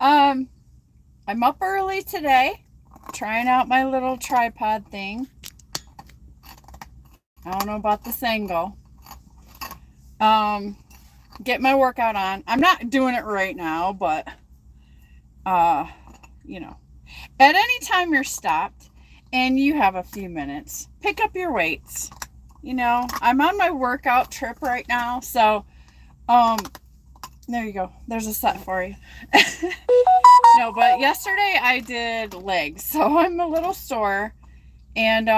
Um, I'm up early today, trying out my little tripod thing. I don't know about this angle. Um, get my workout on. I'm not doing it right now, but uh, you know, at any time you're stopped and you have a few minutes, pick up your weights. I'm on my workout trip right now, so um, there you go. There's a set for you. No, but yesterday I did legs, so I'm a little sore, and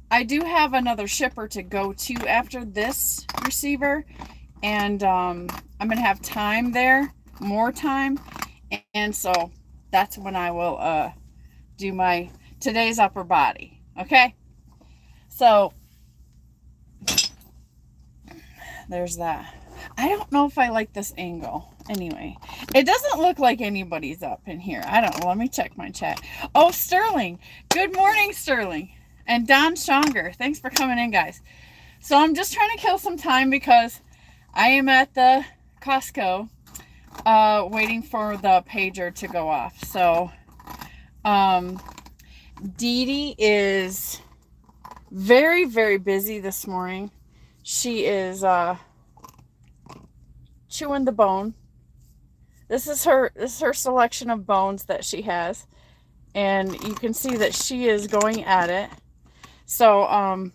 I do have another shipper to go to after this receiver, and I'm gonna have time there, more time, and so that's when I will do my today's upper body. Okay, so there's that. I don't know if I like this angle. Anyway, it doesn't look like anybody's up in here. I don't know. Let me check my chat. Oh, Sterling. Good morning, Sterling. And Don Schonger. Thanks for coming in, guys. So I'm just trying to kill some time because I am at the Costco waiting for the pager to go off. So Dee Dee is very, very busy this morning. She is chewing the bone. This is her selection of bones that she has, and you can see that she is going at it. So I'm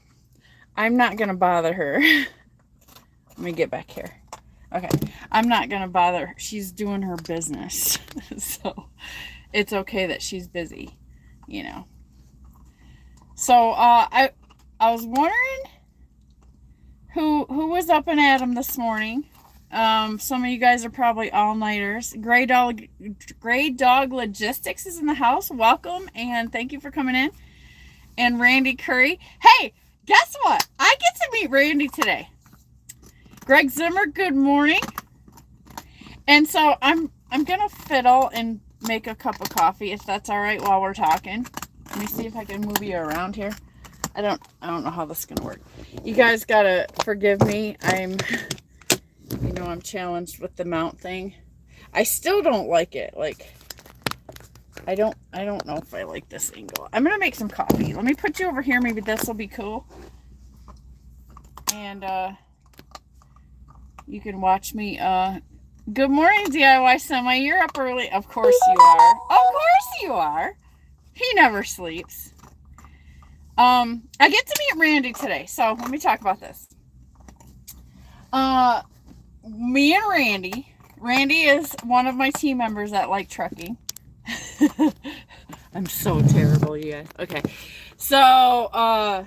not gonna bother her. Let me get back here. Okay, I'm not gonna bother her. She's doing her business. So it's okay that she's busy, you know. So I was wondering who was up and at 'em this morning. Some of you guys are probably all-nighters. Gray Dog Logistics is in the house. Welcome, and thank you for coming in. And Randy Curry. Hey, guess what? I get to meet Randy today. Greg Zimmer, good morning. And so I'm gonna fiddle and make a cup of coffee, if that's all right, while we're talking. Let me see if I can move you around here. I don't know how this is gonna work. You guys gotta forgive me. I'm challenged with the mount thing. I still don't like it. Like, I don't know if I like this angle. I'm gonna make some coffee. Let me put you over here. Maybe this will be cool. And you can watch me. Good morning, DIY Semi. You're up early. Of course you are. Of course you are. He never sleeps. I get to meet Randy today, so let me talk about this. Me and Randy is one of my team members at Like Trucking. I'm so terrible, you guys. Okay, so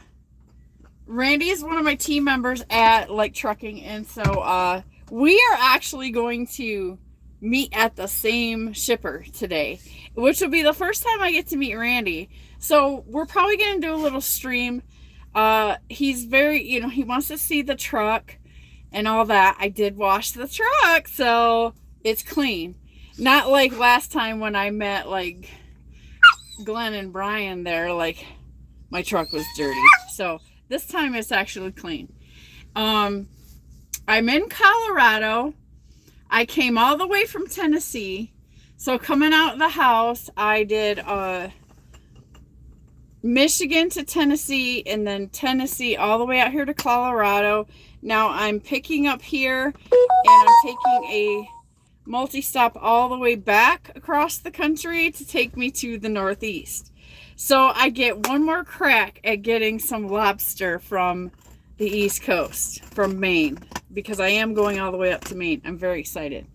Randy is one of my team members at Like Trucking, and so we are actually going to meet at the same shipper today, which will be the first time I get to meet Randy. So we're probably going to do a little stream. He's very, he wants to see the truck and all that. I did wash the truck, so it's clean. Not like last time when I met like Glenn and Brian there, like my truck was dirty. So this time it's actually clean. I'm in Colorado. I came all the way from Tennessee. So coming out of the house, I did Michigan to Tennessee, and then Tennessee all the way out here to Colorado. Now I'm picking up here, and I'm taking a multi-stop all the way back across the country to take me to the Northeast. So I get one more crack at getting some lobster from the East Coast, from Maine, because I am going all the way up to Maine. I'm very excited.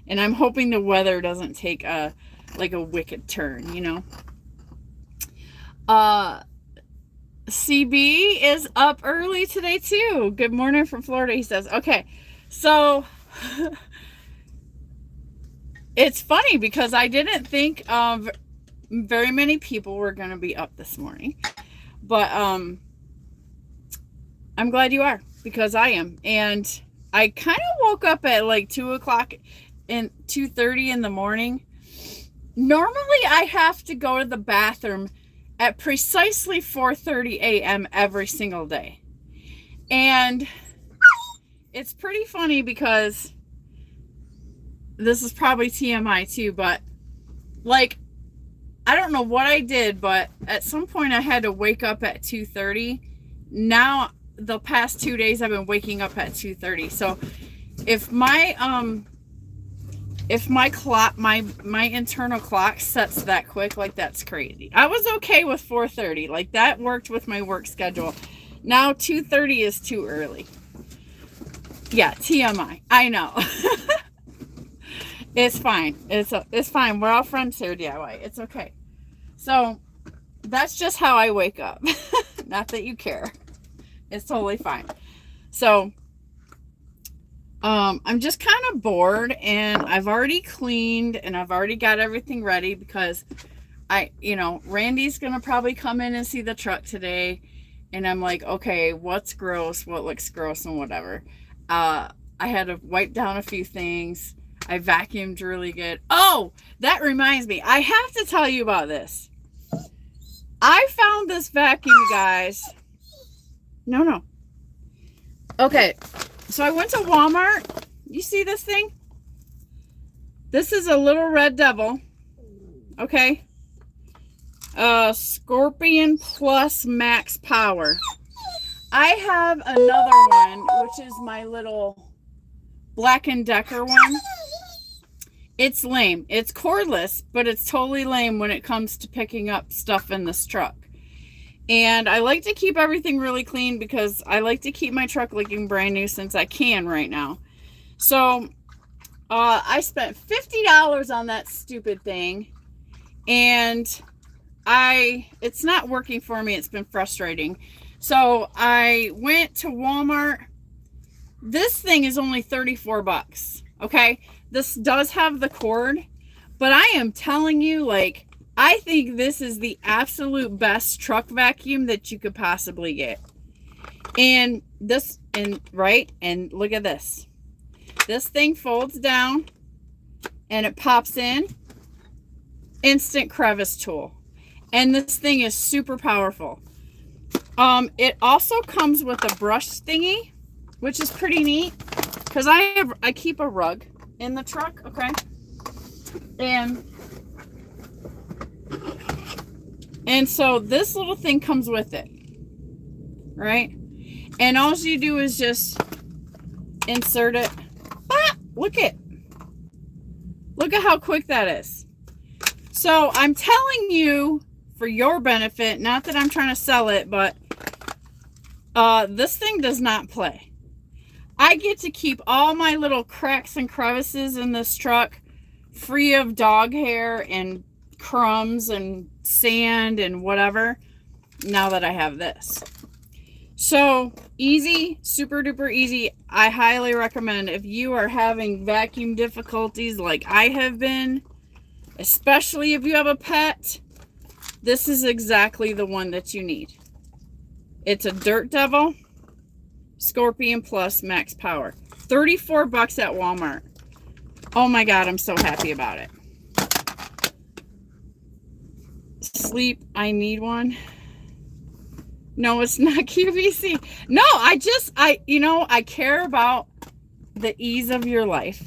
And I'm hoping the weather doesn't take a wicked turn, CB is up early today too. Good morning from Florida, he says. Okay, so it's funny because I didn't think very many people were going to be up this morning, but I'm glad you are, because I am. And I kind of woke up at like 2 o'clock and 2:30 in the morning. Normally I have to go to the bathroom at precisely 4:30 a.m. every single day. And it's pretty funny because this is probably TMI too, but like, I don't know what I did, but at some point I had to wake up at 2:30. Now the past 2 days I've been waking up at 2:30. So if my clock, my internal clock sets that quick, like, that's crazy. I was okay with 4:30. Like, that worked with my work schedule. Now 2:30 is too early. Yeah, TMI. I know. It's fine. It's fine. We're all friends here, DIY. It's okay. So that's just how I wake up. Not that you care. It's totally fine. So I'm just kind of bored, and I've already cleaned and I've already got everything ready because Randy's gonna probably come in and see the truck today, and I'm like, okay, what's gross, what looks gross, and whatever. I had to wipe down a few things. I vacuumed really good. Oh, that reminds me, I have to tell you about this. I found this vacuum, guys. No. Okay, so I went to Walmart. You see this thing? This is a little red devil. Okay. Scorpion Plus Max Power. I have another one, which is my little Black & Decker one. It's lame. It's cordless, but it's totally lame when it comes to picking up stuff in this truck. And I like to keep everything really clean because I like to keep my truck looking brand new since I can right now. So I spent $50 on that stupid thing, and it's not working for me. It's been frustrating. So I went to Walmart. This thing is only $34. Okay. This does have the cord, but I am telling you, like, I think this is the absolute best truck vacuum that you could possibly get. And and look at this. This thing folds down and it pops in. Instant crevice tool. And this thing is super powerful. It also comes with a brush thingy, which is pretty neat because I keep a rug in the truck, okay? And so this little thing comes with it, right? And all you do is just insert it. Ah, look at how quick that is. So I'm telling you, for your benefit, not that I'm trying to sell it, but this thing does not play. I get to keep all my little cracks and crevices in this truck free of dog hair and crumbs and sand and whatever, now that I have this. So easy, super duper easy. I highly recommend if you are having vacuum difficulties like I have been, especially if you have a pet, this is exactly the one that you need. It's a Dirt Devil Scorpion Plus Max Power. $34 at Walmart. Oh my God, I'm so happy about it. Sleep, I need one. No, it's not QVC. No, I care about the ease of your life.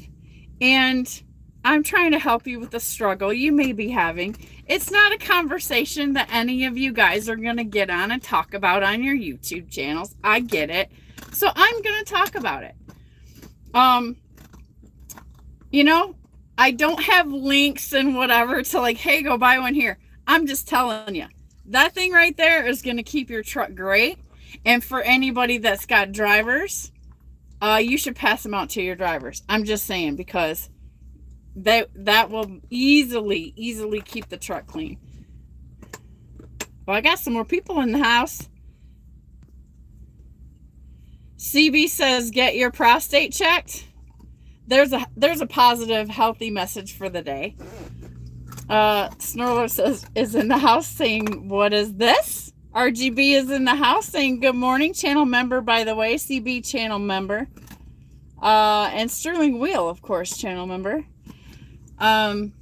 And I'm trying to help you with the struggle you may be having. It's not a conversation that any of you guys are going to get on and talk about on your YouTube channels. I get it. So I'm going to talk about it. I don't have links and whatever to like, hey, go buy one here. I'm just telling you, that thing right there is going to keep your truck great. And for anybody that's got drivers, you should pass them out to your drivers. I'm just saying, because that will easily keep the truck clean. Well, I got some more people in the house. CB says, get your prostate checked. There's a positive, healthy message for the day. Snorler says, is in the house saying, what is this? RGB is in the house saying, good morning. Channel member, by the way. CB channel member. And Sterling Wheel, of course, channel member. I'm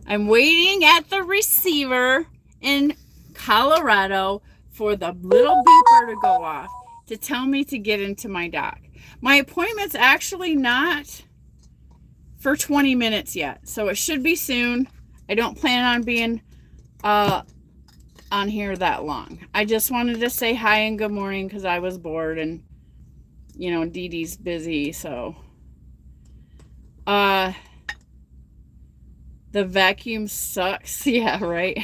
waiting at the receiver in Colorado for the little beeper to go off to tell me to get into my dock. My appointment's actually not for 20 minutes yet. So it should be soon. I don't plan on being on here that long. I just wanted to say hi and good morning because I was bored and, you know, Dee Dee's busy. So the vacuum sucks. Yeah, right.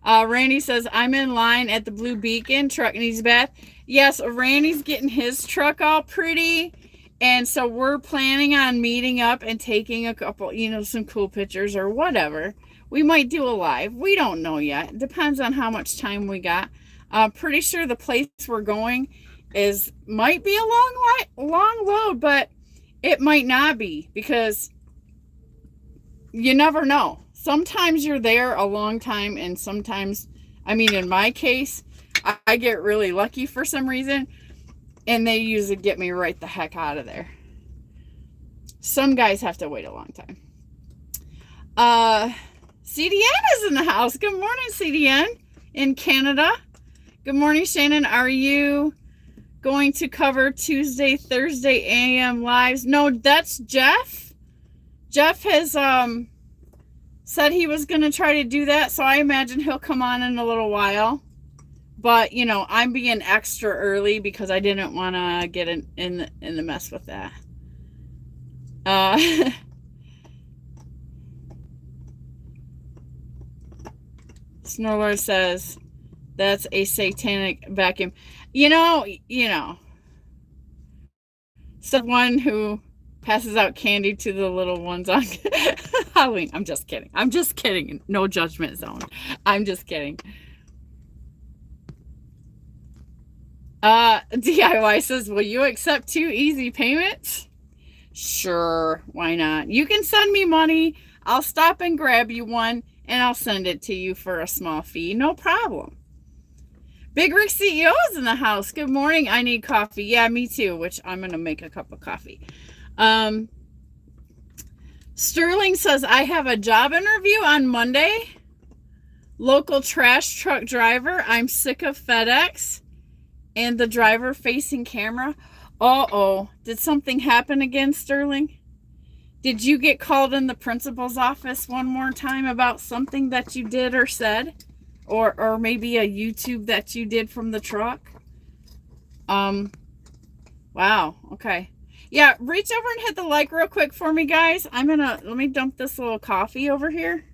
Randy says, I'm in line at the Blue Beacon. Truck needs a bath. Yes, Randy's getting his truck all pretty. And so we're planning on meeting up and taking a couple, you know, some cool pictures or whatever. We might do a live. We don't know yet. Depends on how much time we got. Pretty sure the place we're going might be a long load, but it might not be because you never know. Sometimes you're there a long time, and sometimes, I mean, in my case, I get really lucky for some reason, and they usually get me right the heck out of there. Some guys have to wait a long time. CDN is in the house. Good morning, CDN in Canada. Good morning, Shannon. Are you going to cover Tuesday, Thursday AM lives? No, that's Jeff. Jeff has said he was going to try to do that, so I imagine he'll come on in a little while. But, you know, I'm being extra early because I didn't want to get in the mess with that. Snorlord says, that's a satanic vacuum. You know. Someone who passes out candy to the little ones on Halloween. I'm just kidding. No judgment zone. I'm just kidding. DIY says, will you accept 2 easy payments? Sure, why not? You can send me money. I'll stop and grab you one, and I'll send it to you for a small fee. No problem. Big Rick CEO is in the house. Good morning. I need coffee. Yeah, me too, which I'm going to make a cup of coffee. Sterling says, I have a job interview on Monday. Local trash truck driver. I'm sick of FedEx and the driver facing camera. Uh-oh. Did something happen again, Sterling? Did you get called in the principal's office one more time about something that you did or said? Or maybe a YouTube that you did from the truck? Wow. Okay. Yeah, reach over and hit the like real quick for me, guys. Let me dump this little coffee over here.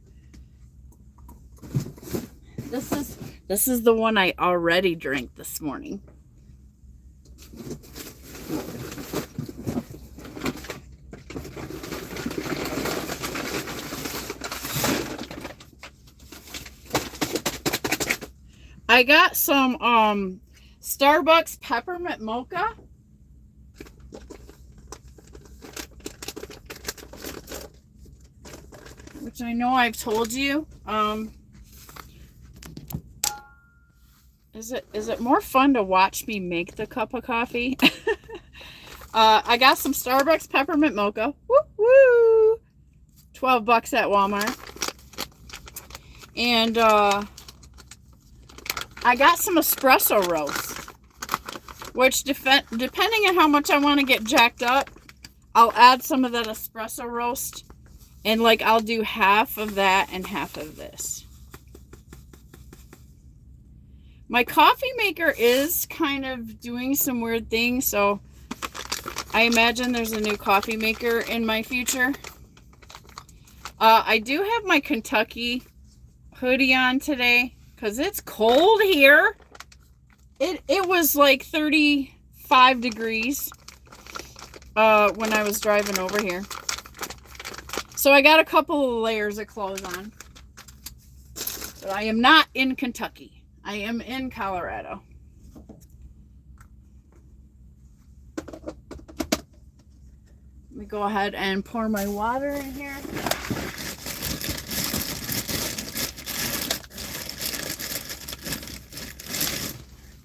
This is the one I already drank this morning. I got some Starbucks peppermint mocha. Which I know I've told you. Is it more fun to watch me make the cup of coffee? I got some Starbucks peppermint mocha. Woo woo! $12 at Walmart. And I got some espresso roast, which depending on how much I want to get jacked up, I'll add some of that espresso roast, and like I'll do half of that and half of this. My coffee maker is kind of doing some weird things, so I imagine there's a new coffee maker in my future. I do have my Kentucky hoodie on today because it's cold here. It was like 35 degrees when I was driving over here. So I got a couple of layers of clothes on. But I am not in Kentucky. I am in Colorado. Let me go ahead and pour my water in here.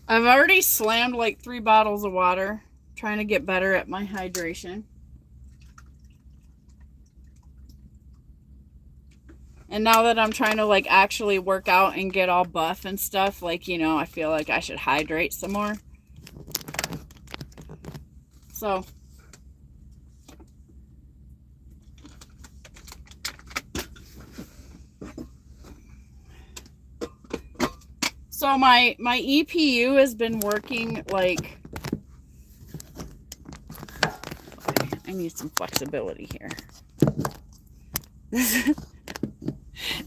I've already slammed like 3 bottles of water, trying to get better at my hydration. And now that I'm trying to like actually work out and get all buff and stuff, like, you know, I feel like I should hydrate some more. So So my EPU has been working like, I need some flexibility here.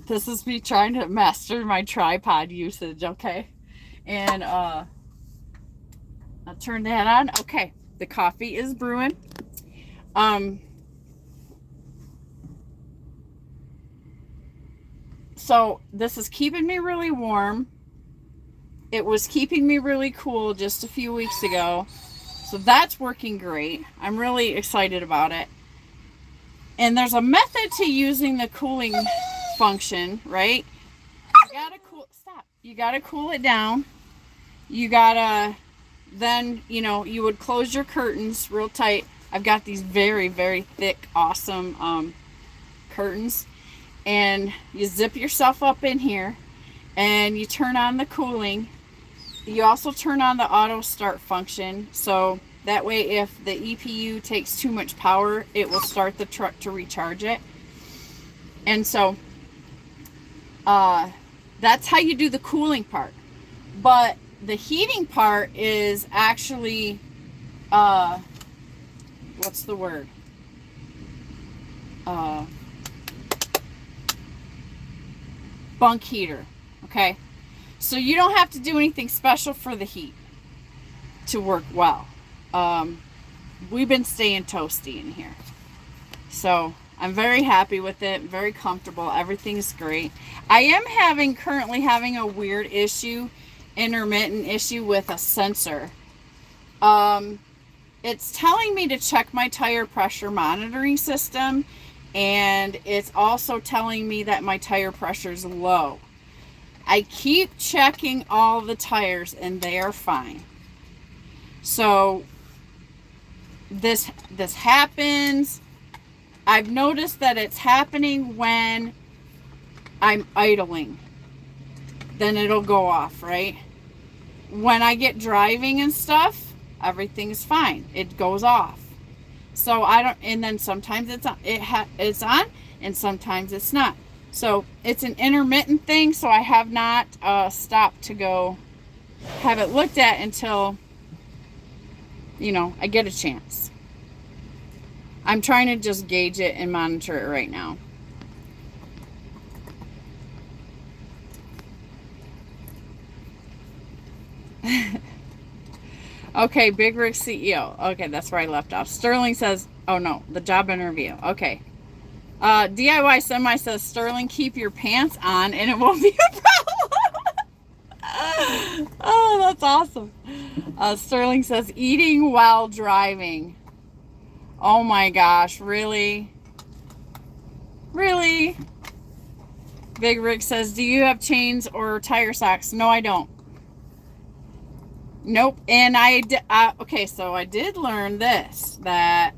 This is me trying to master my tripod usage, okay? And I'll turn that on. Okay, the coffee is brewing. So this is keeping me really warm. It was keeping me really cool just a few weeks ago. So that's working great. I'm really excited about it. And there's a method to using the cooling function, right? You gotta cool it down. You gotta, then, you would close your curtains real tight. I've got these very, very thick, awesome curtains. And you zip yourself up in here and you turn on the cooling. You also turn on the auto start function, so that way if the EPU takes too much power, it will start the truck to recharge it. And so that's how you do the cooling part. But the heating part is actually what's the word? Bunk heater. Okay, so you don't have to do anything special for the heat to work well. We've been staying toasty in here, so I'm very happy with it. Very comfortable. Everything's great. I am currently having a weird issue, intermittent issue with a sensor. It's telling me to check my tire pressure monitoring system, and it's also telling me that my tire pressure is low. I keep checking all the tires and they are fine. So this happens. I've noticed that it's happening when I'm idling. Then it'll go off, right? When I get driving and stuff, everything's fine. It goes off. So I don't, and then sometimes it's on, it's on, and sometimes it's not. So it's an intermittent thing. So I have not stopped to go have it looked at until, I get a chance. I'm trying to just gauge it and monitor it right now. Okay, Big Rick CEO. Okay, that's where I left off. Sterling says, oh no, the job interview. Okay. DIY Semi says, Sterling, keep your pants on and it won't be a problem. Oh, that's awesome. Sterling says, eating while driving. Oh my gosh, really? Really? Big Rick says, do you have chains or tire socks? No, I don't. Nope. And okay, so I did learn this, that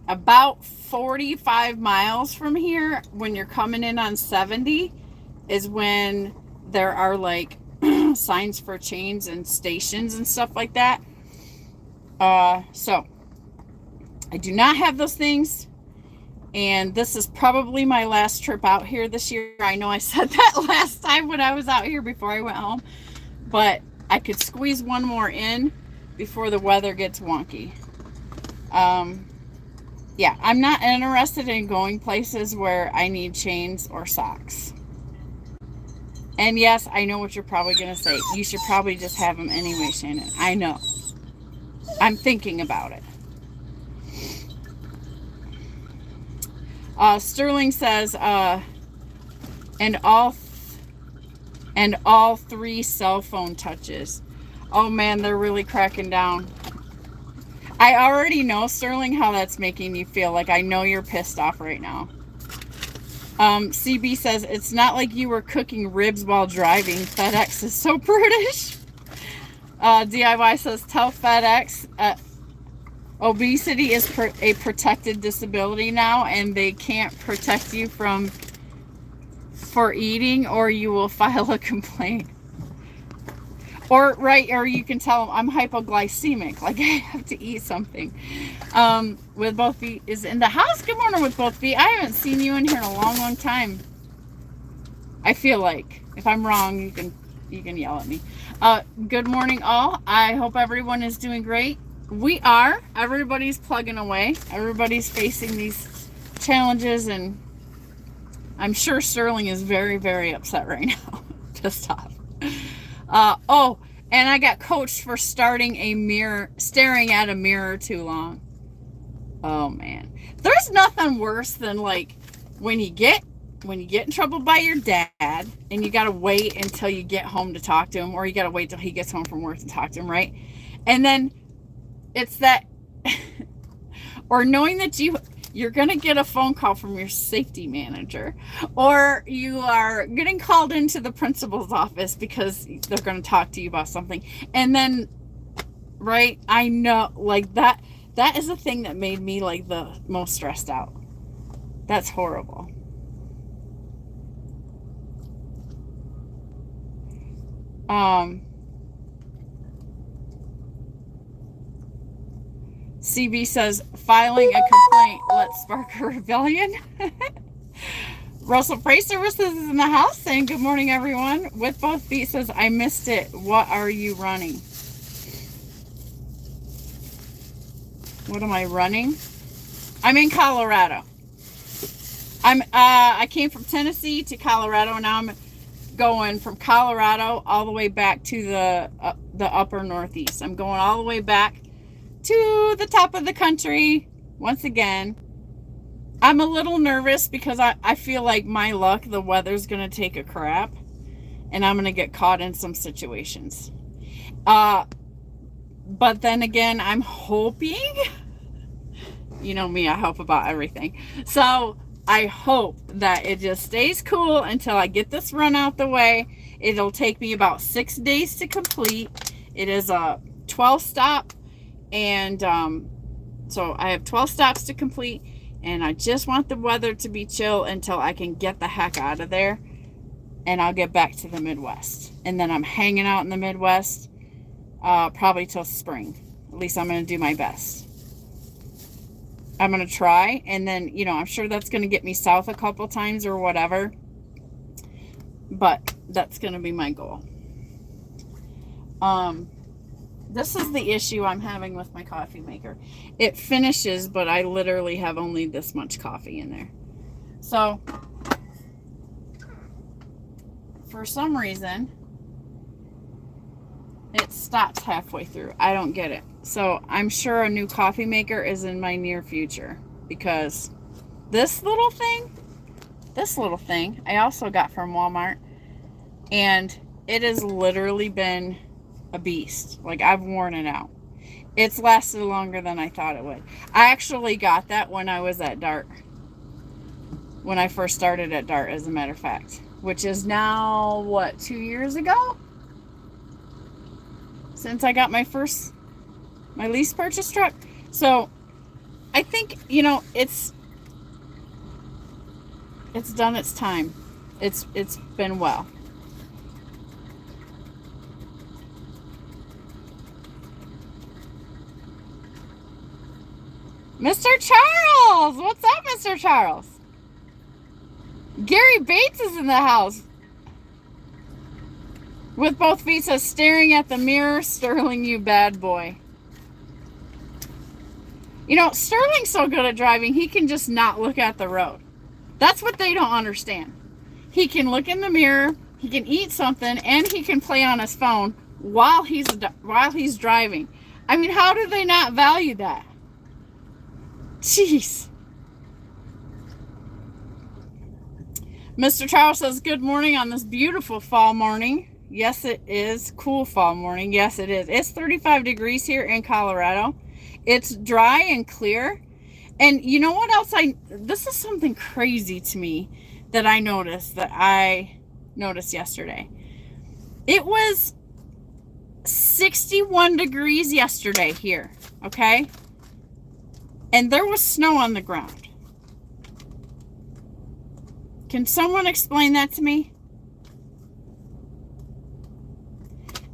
about 45 miles from here, when you're coming in on 70, is when there are like signs for chains and stations and stuff like that. So I do not have those things. And this is probably my last trip out here this year. I know I said that last time when I was out here before I went home, but I could squeeze one more in before the weather gets wonky. Yeah, I'm not interested in going places where I need chains or socks. And yes, I know what you're probably going to say. You should probably just have them anyway, Shannon. I know. I'm thinking about it. Sterling says, and all 3 cell phone touches. Oh man, they're really cracking down. I already know, Sterling, how that's making you feel. Like, I know you're pissed off right now. CB says, it's not like you were cooking ribs while driving. FedEx is so British. DIY says, tell FedEx obesity is a protected disability now, and they can't protect you for eating, or you will file a complaint. Or you can tell them I'm hypoglycemic, like I have to eat something. With both feet is in the house. Good morning, with both feet. I haven't seen you in here in a long time. I feel like, if I'm wrong, you can, You can yell at me. Good morning, all. I hope everyone is doing great. We are. Everybody's plugging away. Everybody's facing these challenges, and I'm sure Sterling is very, very upset right now. Pissed off. Oh, and I got coached for staring at a mirror too long. Oh man, there's nothing worse than like when you get in trouble by your dad and you gotta wait until you get home to talk to him, or you gotta wait till he gets home from work to talk to him, right? And then it's that, or knowing that you're gonna get a phone call from your safety manager, or you are getting called into the principal's office because they're gonna talk to you about something, and then, right? I know, like that is the thing that made me like the most stressed out. That's horrible. CB says, filing a complaint, let's spark a rebellion. Russell Freight Services is in the house saying, good morning, everyone. With both feet says, I missed it. What are you running? What am I running? I'm in Colorado. I came from Tennessee to Colorado, and now I'm going from Colorado all the way back to the upper Northeast. I'm going all the way back to the top of the country once again. I'm a little nervous because I feel like my luck, the weather's going to take a crap, and I'm going to get caught in some situations. But then again, I'm hoping, you know me, I hope about everything. So I hope that it just stays cool until I get this run out the way. It'll take me about 6 days to complete. It is a 12 stop, and so I have 12 stops to complete, and I just want the weather to be chill until I can get the heck out of there, and I'll get back to the Midwest. And then I'm hanging out in the Midwest probably till spring. At least I'm going to do my best. I'm going to try, and then, you know, I'm sure that's going to get me south a couple times or whatever, but that's going to be my goal. This is the issue I'm having with my coffee maker. It finishes, but I literally have only this much coffee in there. So, for some reason, it stops halfway through. I don't get it. So I'm sure a new coffee maker is in my near future, because this little thing I also got from Walmart, and it has literally been a beast. Like, I've worn it out. It's lasted longer than I thought it would. I actually got that when I was at Dart. When I first started at Dart, as a matter of fact, which is now, what, 2 years ago? Since I got my lease purchase truck. So I think, you know, it's done its time. It's been well. Mr. Charles! What's up, Mr. Charles? Gary Bates is in the house. With both feet says, staring at the mirror, Sterling, you bad boy. You know, Sterling's so good at driving, he can just not look at the road. That's what they don't understand. He can look in the mirror, he can eat something, and he can play on his phone while he's driving. I mean, how do they not value that? Jeez. Mr. Charles says, good morning on this beautiful fall morning. Yes, it is. Cool fall morning. Yes, it is. It's 35 degrees here in Colorado. It's dry and clear. And you know what else? This is something crazy to me that I noticed yesterday. It was 61 degrees yesterday here. Okay. And there was snow on the ground. Can someone explain that to me?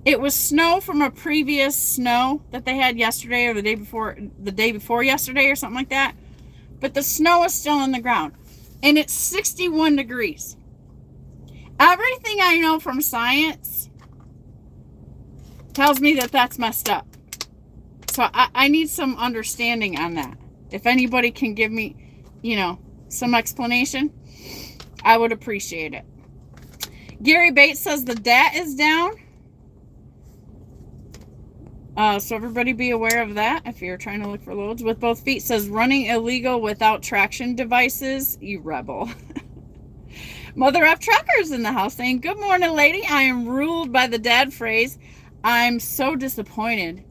It was snow from a previous snow that they had yesterday, or the day before yesterday, or something like that. But the snow is still on the ground. And it's 61 degrees. Everything I know from science tells me that that's messed up. So I need some understanding on that. If anybody can give me, some explanation, I would appreciate it. Gary Bates says the DAT is down. So everybody be aware of that if you're trying to look for loads. With both feet says running illegal without traction devices. You rebel. Mother F Truckers in the house saying, good morning, lady. I am ruled by the dad phrase. I'm so disappointed.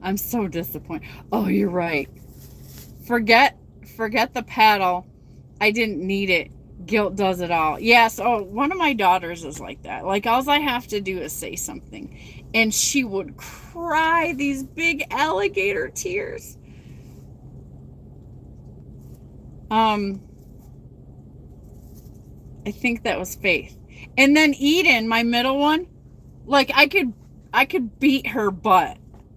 I'm so disappointed. Oh, you're right. Forget the paddle. I didn't need it. Guilt does it all. Yes. Oh, one of my daughters is like that. Like, all I have to do is say something, and she would cry these big alligator tears. I think that was Faith. And then Eden, my middle one, like, I could beat her butt.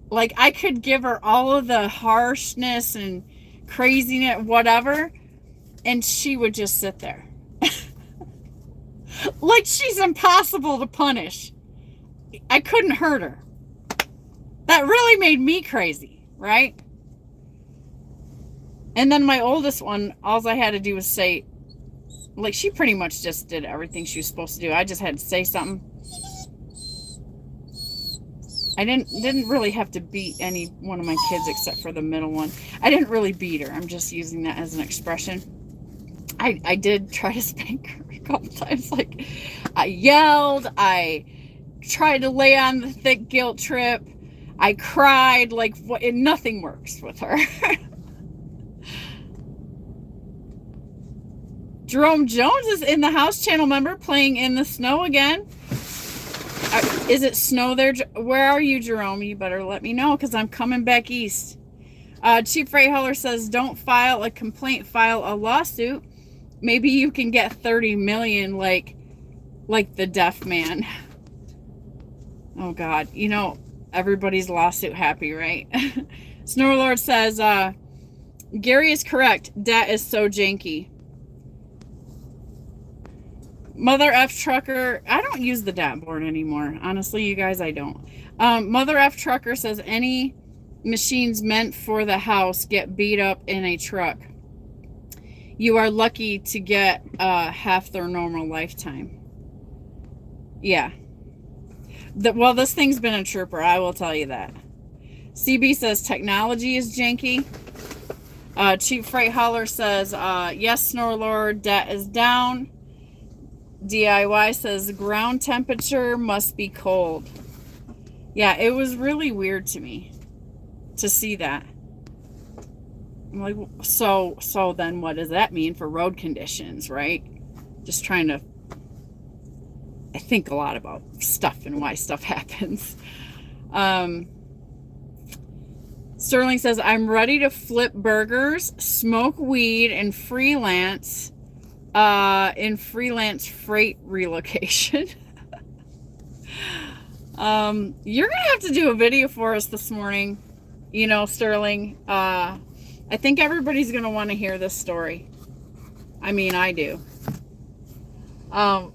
Like, I could give her all of the harshness and craziness, whatever, and she would just sit there. Like, she's impossible to punish. I couldn't hurt her. That really made me crazy, right? And then my oldest one, all I had to do was say, like, she pretty much just did everything she was supposed to do. I just had to say something. I didn't really have to beat any one of my kids except for the middle one. I didn't really beat her. I'm just using that as an expression. I did try to spank her a couple times. Like, I yelled. I tried to lay on the thick guilt trip. I cried. Like, nothing works with her. Jerome Jones is in the house, channel member, playing in the snow again. Is it snow there? Where are you, Jerome? You better let me know, because I'm coming back east. Cheap Freight Hauler says, don't file a complaint, file a lawsuit. Maybe you can get 30 million like the deaf man. Oh, God. Everybody's lawsuit happy, right? Snorlord says, Gary is correct. Dat is so janky. Mother F Trucker, I don't use the DAT board anymore. Honestly, you guys, I don't. Mother F Trucker says, any machines meant for the house get beat up in a truck. You are lucky to get half their normal lifetime. Yeah. Well, this thing's been a trooper, I will tell you that. CB says, technology is janky. Cheap Freight Hauler says, yes, Snorlord, DAT is down. DIY says ground temperature must be cold. Yeah, it was really weird to me to see that. I'm like, so then what does that mean for road conditions, right? Just trying to, I think a lot about stuff and why stuff happens. Sterling says, I'm ready to flip burgers, smoke weed, and freelance in freelance freight relocation. You're gonna have to do a video for us this morning, Sterling. I think everybody's gonna want to hear this story. I mean, I do. I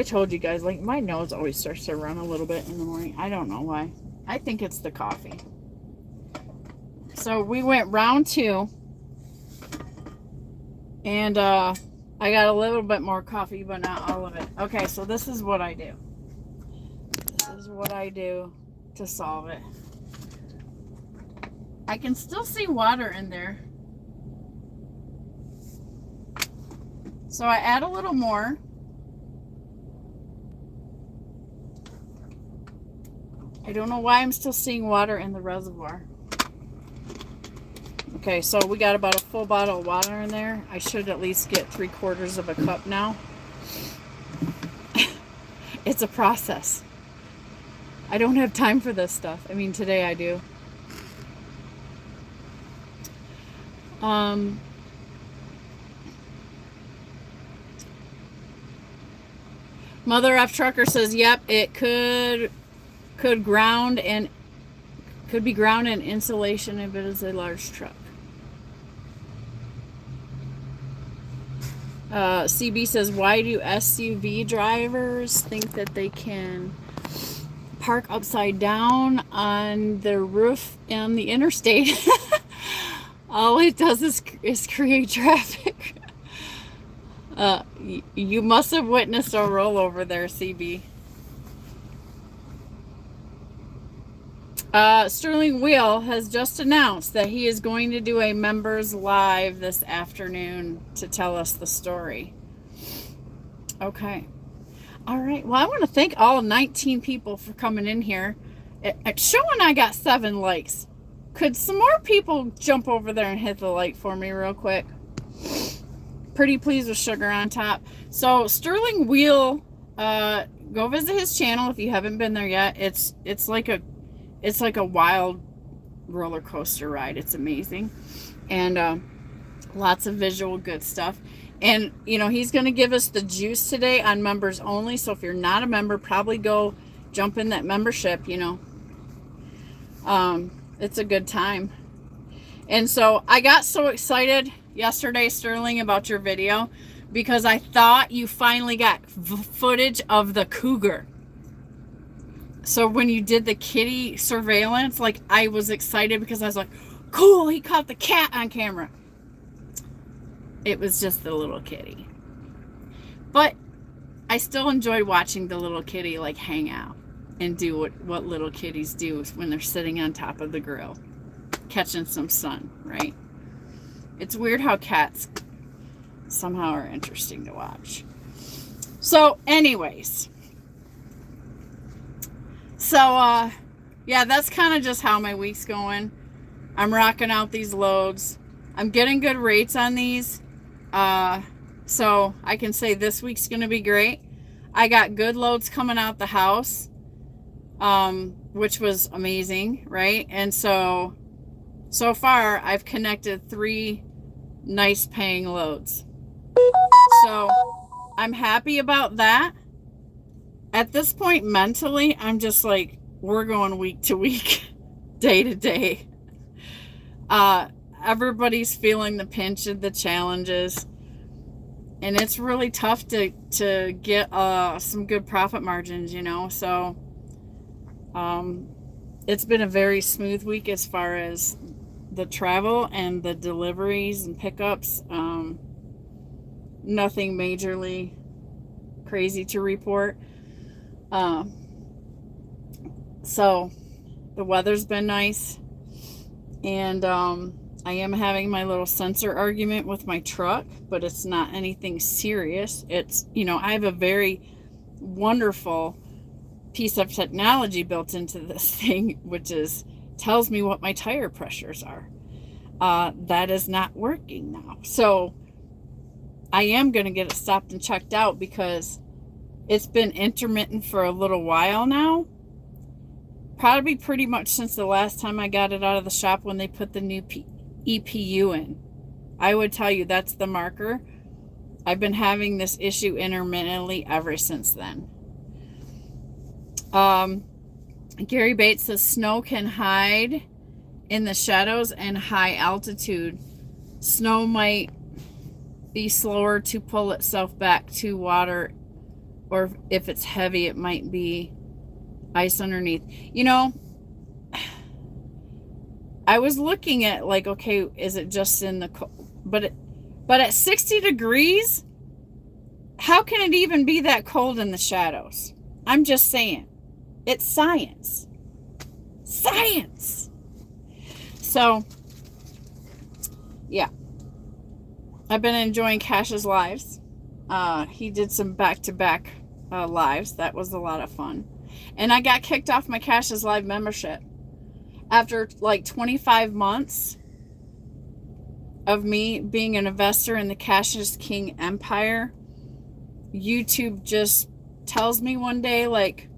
told you guys, like, my nose always starts to run a little bit in the morning. I don't know why. I think it's the coffee. So we went round 2. And I got a little bit more coffee, but not all of it. Okay, so this is what I do. This is what I do to solve it. I can still see water in there. So I add a little more. I don't know why I'm still seeing water in the reservoir. Okay, so we got about a full bottle of water in there. I should at least get 3/4 of a cup now. It's a process. I don't have time for this stuff. I mean, today I do. Mother F Trucker says, yep, it could ground and could be ground in insulation if it is a large truck. CB says, why do SUV drivers think that they can park upside down on the roof on the interstate? All it does is create traffic. You must have witnessed a rollover there, CB. Sterling Wheel has just announced that he is going to do a members live this afternoon to tell us the story. Okay. All right. Well, I want to thank all 19 people for coming in here. Showing I got 7 likes. Could some more people jump over there and hit the like for me real quick? Pretty pleased with sugar on top. So Sterling Wheel, go visit his channel if you haven't been there yet. It's like a wild roller coaster ride. It's amazing. And lots of visual good stuff. And, you know, he's going to give us the juice today on members only. So if you're not a member, probably go jump in that membership, you know. It's a good time. And so I got so excited yesterday, Sterling, about your video because I thought you finally got footage of the cougar. So when you did the kitty surveillance, like, I was excited because I was like, cool, he caught the cat on camera. It was just the little kitty. But I still enjoyed watching the little kitty, like, hang out and do what little kitties do when they're sitting on top of the grill, catching some sun, right? It's weird how cats somehow are interesting to watch. So anyways, so yeah, that's kind of just how my week's going. I'm rocking out these loads. I'm getting good rates on these. So I can say this week's going to be great. I got good loads coming out the house, which was amazing, right? And so far I've connected 3 nice paying loads. So I'm happy about that. At this point, mentally, I'm just like, we're going week to week, day to day. Everybody's feeling the pinch of the challenges. And it's really tough to get some good profit margins, you know. So it's been a very smooth week as far as the travel and the deliveries and pickups. Nothing majorly crazy to report. So the weather's been nice, and I am having my little sensor argument with my truck, but it's not anything serious. It's, you know, I have a very wonderful piece of technology built into this thing, which tells me what my tire pressures are. That is not working now. So I am going to get it stopped and checked out because it's been intermittent for a little while now. Probably pretty much since the last time I got it out of the shop when they put the new EPU in. I would tell you that's the marker. I've been having this issue intermittently ever since then. Gary Bates says snow can hide in the shadows and high altitude. Snow might be slower to pull itself back to water, or if it's heavy, it might be ice underneath. You know, I was looking at, like, okay, is it just in the cold? But at 60 degrees, how can it even be that cold in the shadows? I'm just saying. It's science. Science. So, yeah. I've been enjoying Cash's lives. He did some back-to-back lives. That was a lot of fun. And I got kicked off my Cash's Live membership. After like 25 months of me being an investor in the Cash is King empire, YouTube just tells me one day, like,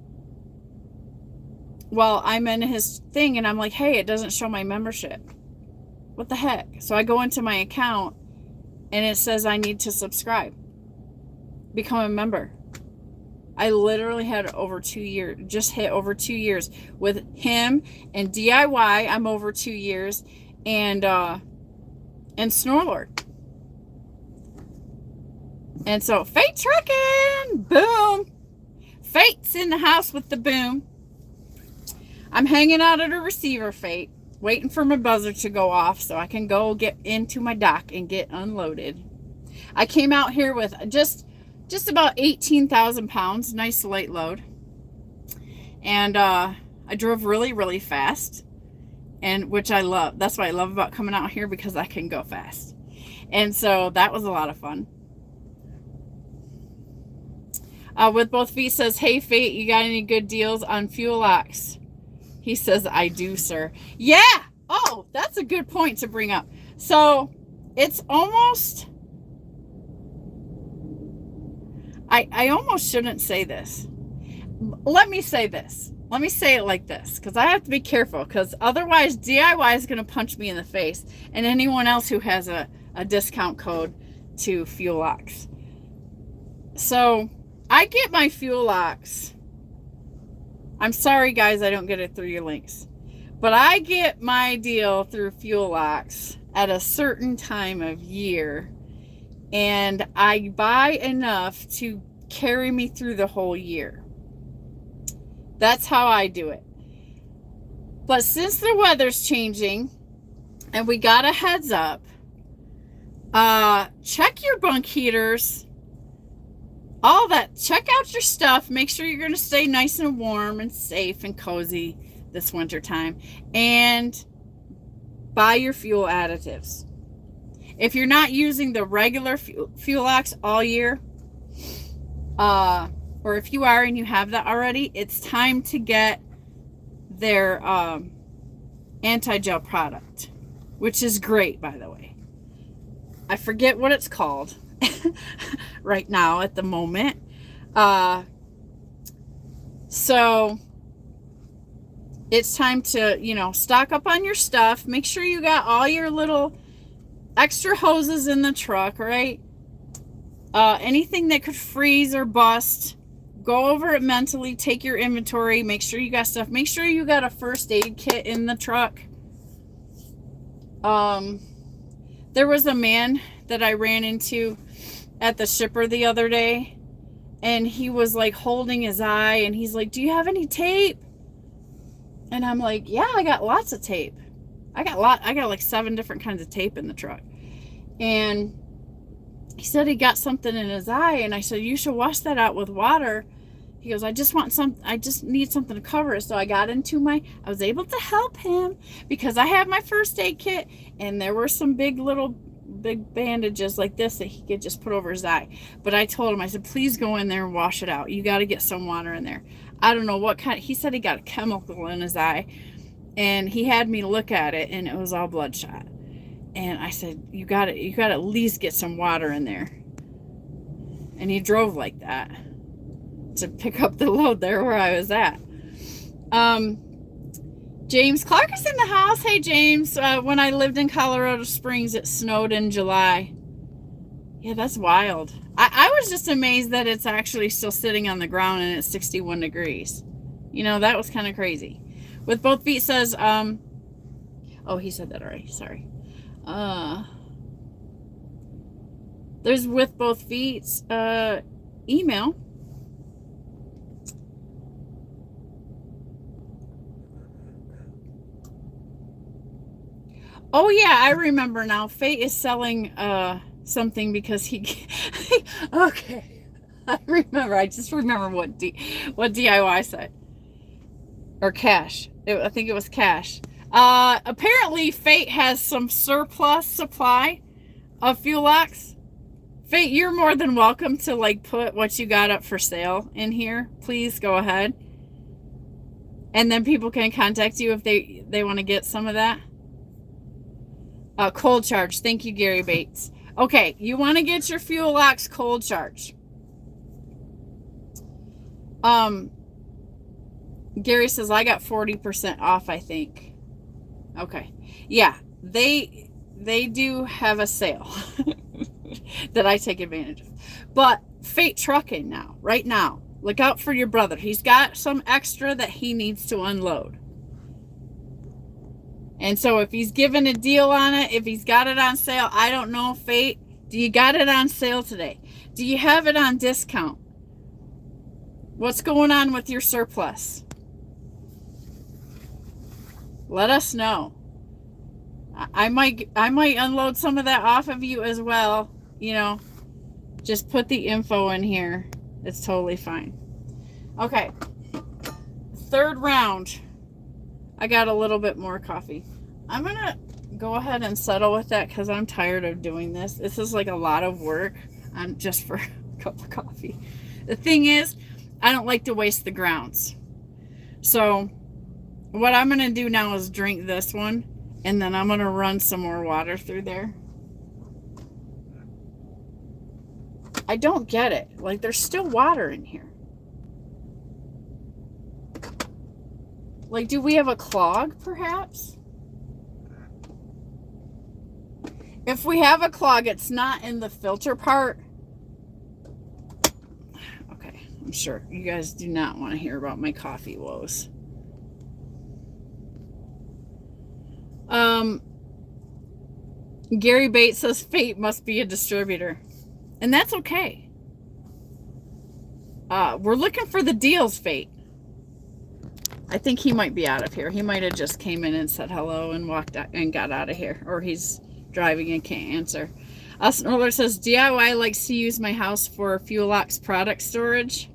well, I'm in his thing, and I'm like, hey, it doesn't show my membership. What the heck? So I go into my account, and it says I need to subscribe. Become a member. I literally had over 2 years, just hit over 2 years with him and DIY. I'm over 2 years, and Snorlord. And so Fate Trucking, boom. Fate's in the house with the boom. I'm hanging out at a receiver, Fate, waiting for my buzzer to go off so I can go get into my dock and get unloaded. I came out here with just about 18,000 pounds, nice light load. And I drove really, really fast, and which I love. That's what I love about coming out here, because I can go fast. And so that was a lot of fun. With Both Feet says, hey, Fate, you got any good deals on fuel ox? He says, I do, sir. Yeah. Oh, that's a good point to bring up. So it's almost, I almost shouldn't say this. Let me say this. Let me say it like this, because I have to be careful, because otherwise DIY is going to punch me in the face, and anyone else who has a discount code to Fuel Ox. So I get my Fuel Ox. I'm sorry, guys, I don't get it through your links, but I get my deal through Fuel Ox at a certain time of year, and I buy enough to carry me through the whole year. That's how I do it. But since the weather's changing and we got a heads up, check your bunk heaters, all that. Check out your stuff. Make sure you're going to stay nice and warm and safe and cozy this winter time. And buy your fuel additives. If you're not using the regular Fuel Ox all year, or if you are and you have that already, it's time to get their anti-gel product, which is great, by the way. I forget what it's called right now at the moment. So it's time to, stock up on your stuff. Make sure you got all your little extra hoses in the truck, right? Anything that could freeze or bust, go over it mentally, take your inventory, make sure you got stuff. Make sure you got a first aid kit in the truck. There was a man that I ran into at the shipper the other day, and he was like holding his eye, and he's like, do you have any tape? And I'm like, yeah, I got lots of tape. I got like 7 different kinds of tape in the truck. And he said he got something in his eye, and I said, you should wash that out with water. He goes, I just need something to cover it. So I was able to help him, because I have my first aid kit, and there were some big bandages like this that he could just put over his eye. But I told him, I said, please go in there and wash it out. You got to get some water in there. I don't know what kind. He said he got a chemical in his eye, and he had me look at it, and it was all bloodshot. And I said, you got to at least get some water in there. And he drove like that to pick up the load there where I was at. James Clark is in the house. Hey, James. When I lived in Colorado Springs, it snowed in July. Yeah, that's wild. I was just amazed that it's actually still sitting on the ground and it's 61 degrees. That was kind of crazy. With Both Feet says, oh, he said that already. Sorry. There's With Both Feet's email. Oh yeah, I remember now. Fate is selling something because he okay. I just remember what DIY said. Or Cash. I think it was Cash. Apparently Fate has some surplus supply of Fuel Ox. Fate, you're more than welcome to put what you got up for sale in here. Please go ahead. And then people can contact you if they want to get some of that. Cold charge. Thank you, Gary Bates. Okay, you want to get your Fuel Ox cold charge. Gary says, I got 40% off, I think. Okay. Yeah, they do have a sale that I take advantage of. But Fate Trucking now, right now, look out for your brother. He's got some extra that he needs to unload. And so if he's given a deal on it, if he's got it on sale, I don't know, Fate, Do you got it on sale today? Do you have it on discount? What's going on with your surplus? Let us know. I might unload some of that off of you as well. You know, just put the info in here. It's totally fine. Okay. Third round. I got a little bit more coffee. I'm going to go ahead and settle with that because I'm tired of doing this. This is like a lot of work on just for a cup of coffee. The thing is, I don't like to waste the grounds. So what I'm going to do now is drink this one, and then I'm going to run some more water through there. I don't get it. Like, there's still water in here. Like, do we have a clog, perhaps? If we have a clog, it's not in the filter part. Okay, I'm sure you guys do not want to hear about my coffee woes. Gary Bates says Fate must be a distributor. And that's okay. We're looking for the deals, Fate. I think he might be out of here. He might have just came in and said hello and walked out and got out of here. Or he's driving and can't answer. Snorler says, DIY likes to use my house for Fuelox product storage.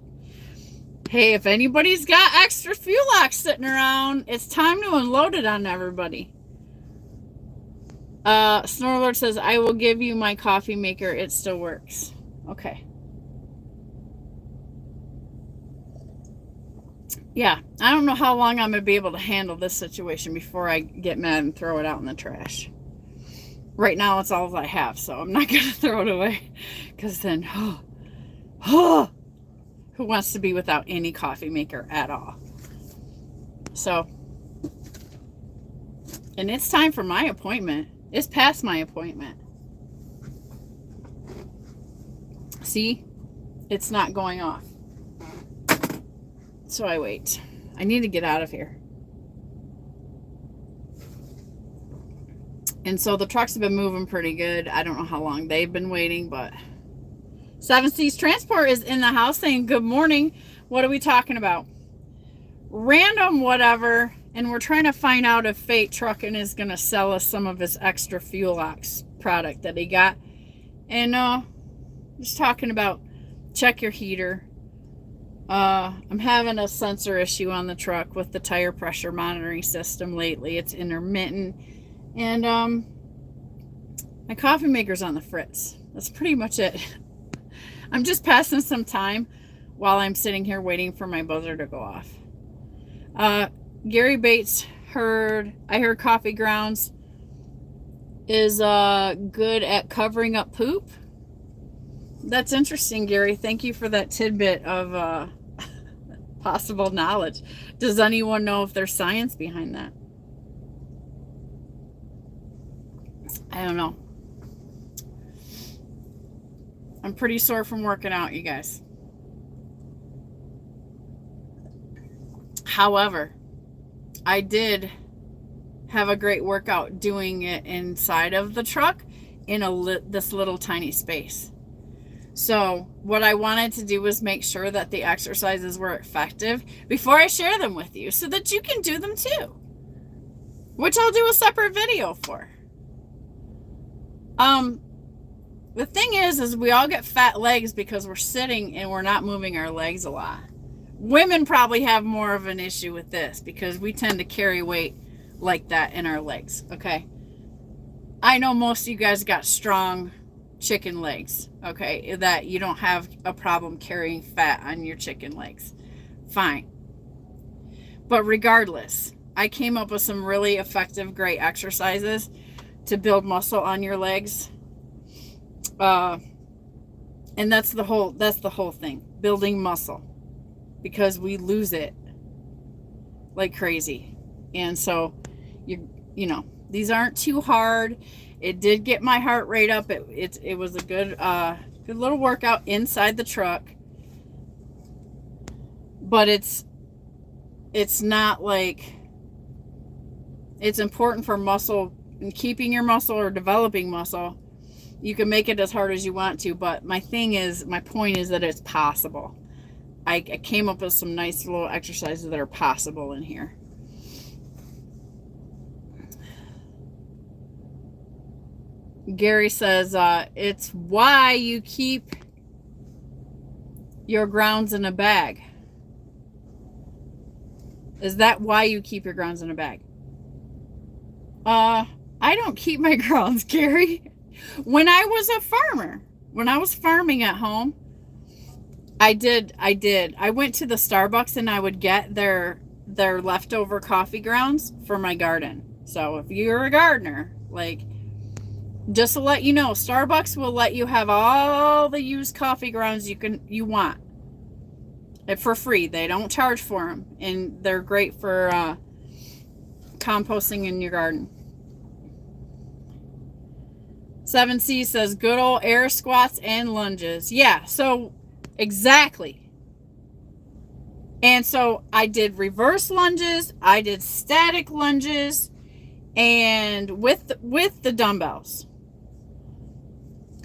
Hey, if anybody's got extra Fuelox sitting around, it's time to unload it on everybody. Snorlord says, I will give you my coffee maker. It still works. Okay. Yeah, I don't know how long I'm going to be able to handle this situation before I get mad and throw it out in the trash. Right now, it's all I have, so I'm not going to throw it away. Because then, who wants to be without any coffee maker at all? So, and it's time for my appointment. It's past my appointment. See? It's not going off. So I wait. I need to get out of here. And so the trucks have been moving pretty good. I don't know how long they've been waiting, but Seven Seas Transport is in the house saying good morning. What are we talking about? Random whatever. And we're trying to find out if Fate Trucking is going to sell us some of his extra Fuelox product that he got. And just talking about check your heater. I'm having a sensor issue on the truck with the tire pressure monitoring system lately. It's intermittent. And my coffee maker's on the fritz. That's pretty much it. I'm just passing some time while I'm sitting here waiting for my buzzer to go off. Gary Bates I heard coffee grounds is good at covering up poop. That's interesting, Gary. Thank you for that tidbit of possible knowledge. Does anyone know if there's science behind that? I don't know. I'm pretty sore from working out, you guys. However, I did have a great workout doing it inside of the truck in this little tiny space. So what I wanted to do was make sure that the exercises were effective before I share them with you so that you can do them too, which I'll do a separate video for. The thing is we all get fat legs because we're sitting and we're not moving our legs a lot. Women probably have more of an issue with this because we tend to carry weight like that in our legs, okay? I know most of you guys got strong chicken legs, okay? That you don't have a problem carrying fat on your chicken legs. Fine. But regardless, I came up with some really effective, great exercises to build muscle on your legs. And that's the whole thing, building muscle, because we lose it like crazy. And so you know, these aren't too hard. It did get my heart rate up. It was a good little workout inside the truck, but it's not like, it's important for muscle and keeping your muscle or developing muscle You can make it as hard as you want to, but my point is that it's possible. I came up with some nice little exercises that are possible in here. Gary says, it's why you keep your grounds in a bag. Is that why you keep your grounds in a bag? I don't keep my grounds, Gary. When I was a farmer, when I was farming at home, I did. I went to the Starbucks and I would get their leftover coffee grounds for my garden. So if you're a gardener, like, just to let you know, Starbucks will let you have all the used coffee grounds you want for free. They don't charge for them, and they're great for composting in your garden. 7C says good old air squats and lunges. Yeah, so exactly. And so I did reverse lunges, I did static lunges, and with the dumbbells.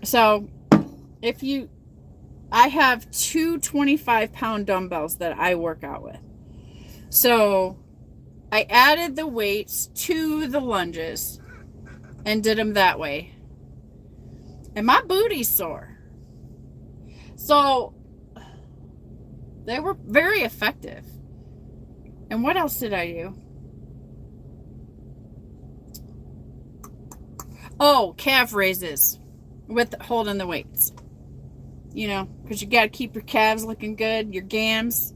So I have two 25-pound dumbbells that I work out with. So I added the weights to the lunges and did them that way. And my booty's sore. So they were very effective. And what else did I do? Oh, calf raises with holding the weights. You know, because you got to keep your calves looking good, your gams.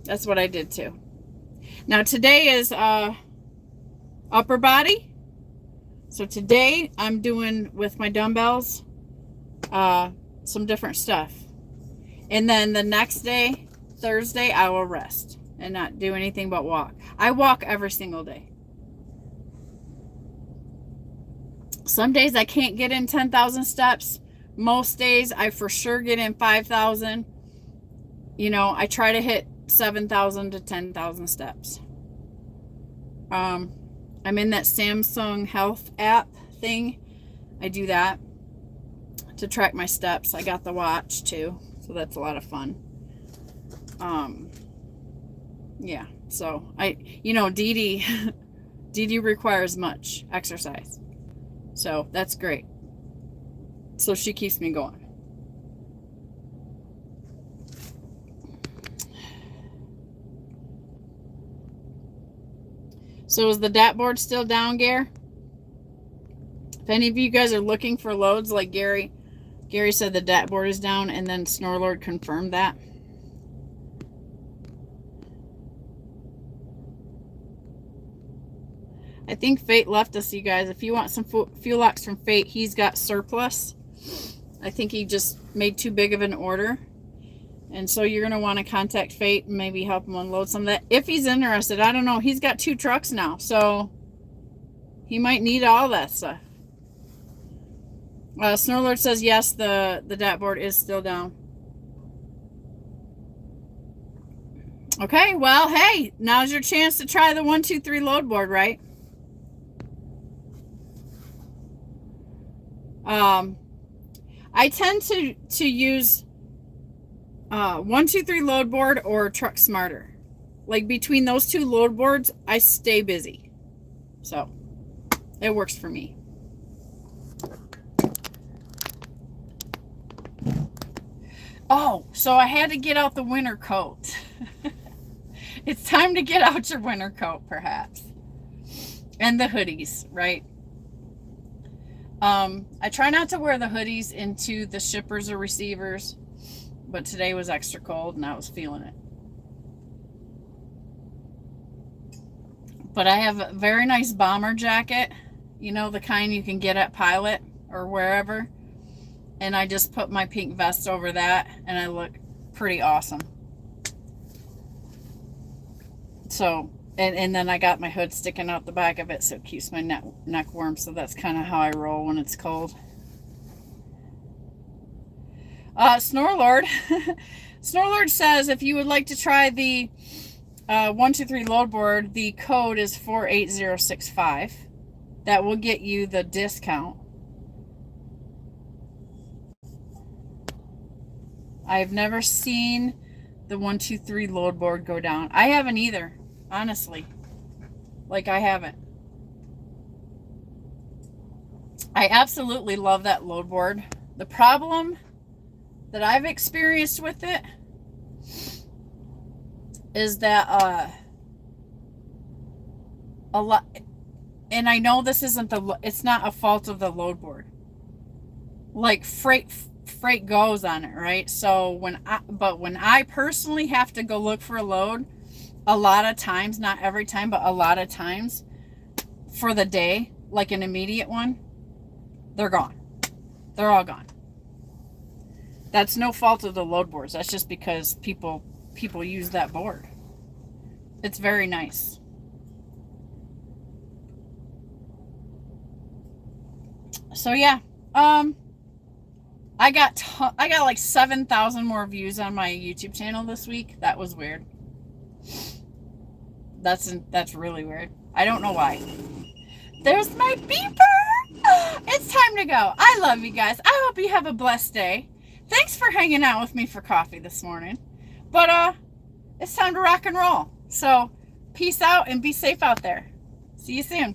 That's what I did too. Now today is upper body. So today I'm doing with my dumbbells some different stuff. And then the next day, Thursday, I will rest and not do anything but walk. I walk every single day. Some days I can't get in 10,000 steps. Most days I for sure get in 5,000. You know, I try to hit 7,000 to 10,000 steps. I'm in that Samsung Health app thing. I do that to track my steps. I got the watch too, so that's a lot of fun. Yeah, so Dee Dee requires much exercise, so that's great. So she keeps me going. So is the DAT board still down, Gare? If any of you guys are looking for loads like Gary said the DAT board is down, and then Snorlord confirmed that. I think Fate left us, you guys. If you want some fuel locks from Fate, he's got surplus. I think he just made too big of an order. And so you're going to want to contact Fate and maybe help him unload some of that. If he's interested, I don't know. He's got 2 trucks now, so he might need all that stuff. Snorlord says yes, the DAT board is still down. Okay, well, hey, now's your chance to try the 1, 2, 3 load board, right? I tend to use 1, 2, 3 load board or Truck Smarter. Like between those 2 load boards, I stay busy. So it works for me. Oh, so I had to get out the winter coat. It's time to get out your winter coat, perhaps. And the hoodies, right? I try not to wear the hoodies into the shippers or receivers, but today was extra cold and I was feeling it. But I have a very nice bomber jacket, you know, the kind you can get at Pilot or wherever. And I just put my pink vest over that and I look pretty awesome. So, and then I got my hood sticking out the back of it so it keeps my neck warm. So that's kind of how I roll when it's cold. Snorlord. Snorlord says if you would like to try the 1, 2, 3 load board, the code is 48065. That will get you the discount. I've never seen the 1, 2, 3 load board go down. I haven't either, honestly. Like, I haven't. I absolutely love that load board. The problem that I've experienced with it is that a lot, and I know this isn't it's not a fault of the load board. Like, freight goes on it, right? So when I personally have to go look for a load, a lot of times, not every time, but a lot of times for the day, like an immediate one, they're gone. They're all gone. That's no fault of the load boards. That's just because people use that board. It's very nice. So yeah, I got like 7,000 more views on my YouTube channel this week. That was weird. That's really weird. I don't know why. There's my beeper. It's time to go. I love you guys. I hope you have a blessed day. Thanks for hanging out with me for coffee this morning. But it's time to rock and roll. So peace out and be safe out there. See you soon.